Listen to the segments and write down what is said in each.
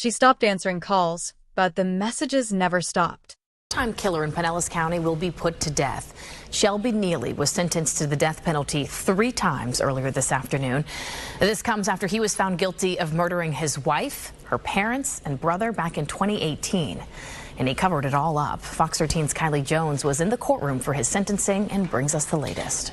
She stopped answering calls, but the messages never stopped. Time killer in Pinellas County will be put to death. Shelby Neely was sentenced to the death penalty 3 times earlier this afternoon. This comes after he was found guilty of murdering his wife, her parents, and brother back in 2018. And he covered it all up. Fox 13's Kylie Jones was in the courtroom for his sentencing and brings us the latest.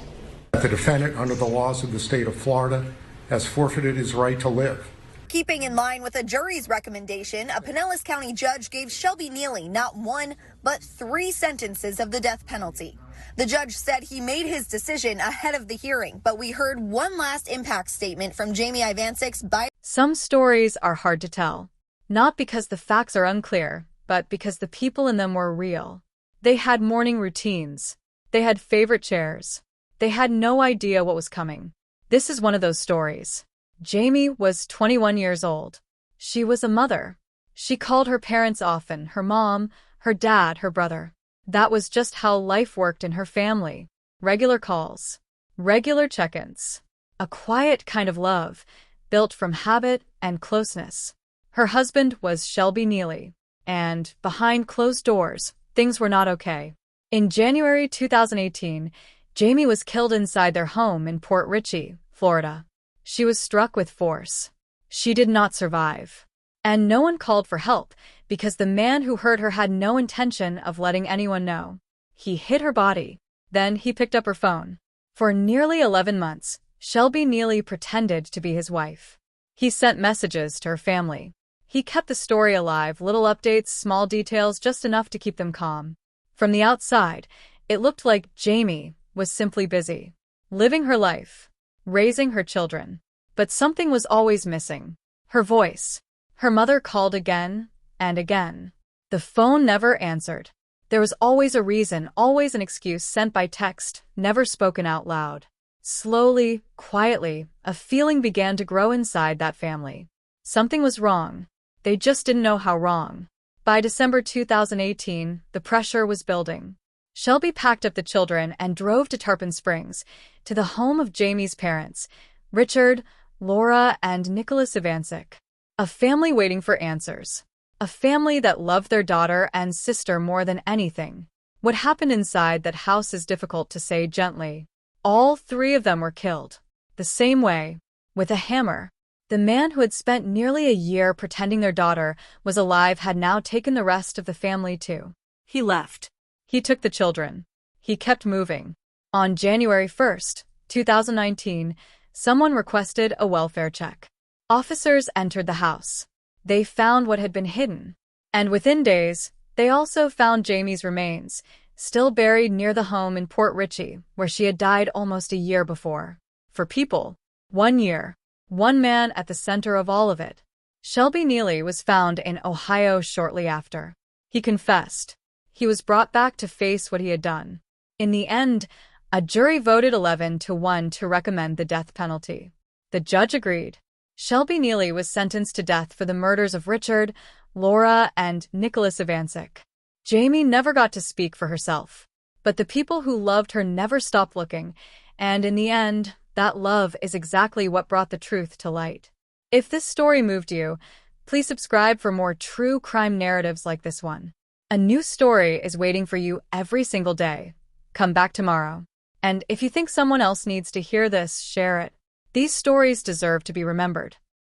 The defendant, under the laws of the state of Florida, has forfeited his right to live. Keeping in line with a jury's recommendation, a Pinellas County judge gave Shelby Neely not 1, but 3 sentences of the death penalty. The judge said he made his decision ahead of the hearing, but we heard one last impact statement from Jamie Ivancic's Some stories are hard to tell, not because the facts are unclear, but because the people in them were real. They had morning routines. They had favorite chairs. They had no idea what was coming. This is one of those stories. Jamie was 21 years old. She was a mother. She called her parents often, her mom, her dad, her brother. That was just how life worked in her family. Regular calls, regular check-ins, a quiet kind of love, built from habit and closeness. Her husband was Shelby Neely, and behind closed doors, things were not okay. In January 2018, Jamie was killed inside their home in Port Richey, Florida. She was struck with force. She did not survive. And no one called for help because the man who hurt her had no intention of letting anyone know. He hid her body. Then he picked up her phone. For nearly 11 months, Shelby Neely pretended to be his wife. He sent messages to her family. He kept the story alive, little updates, small details, just enough to keep them calm. From the outside, it looked like Jamie was simply busy, living her life, raising her children. But something was always missing. Her voice. Her mother called again and again. The phone never answered. There was always a reason, always an excuse sent by text, never spoken out loud. Slowly, quietly, a feeling began to grow inside that family. Something was wrong. They just didn't know how wrong. By December 2018, the pressure was building. Shelby packed up the children and drove to Tarpon Springs, to the home of Jamie's parents, Richard, Laura, and Nicholas Ivancic. A family waiting for answers. A family that loved their daughter and sister more than anything. What happened inside that house is difficult to say gently. All 3 of them were killed. The same way. With a hammer. The man who had spent nearly a year pretending their daughter was alive had now taken the rest of the family too. He left. He took the children. He kept moving. On January 1st, 2019, someone requested a welfare check. Officers entered the house. They found what had been hidden. And within days, they also found Jamie's remains, still buried near the home in Port Richey, where she had died almost a year before. For people, 1 year. One man at the center of all of it. Shelby Neely was found in Ohio shortly after. He confessed. He was brought back to face what he had done. In the end, a jury voted 11-1 to recommend the death penalty. The judge agreed. Shelby Neely was sentenced to death for the murders of Richard, Laura, and Nicholas Ivancic. Jamie never got to speak for herself. But the people who loved her never stopped looking, and in the end, that love is exactly what brought the truth to light. If this story moved you, please subscribe for more true crime narratives like this one. A new story is waiting for you every single day. Come back tomorrow. And if you think someone else needs to hear this, share it. These stories deserve to be remembered.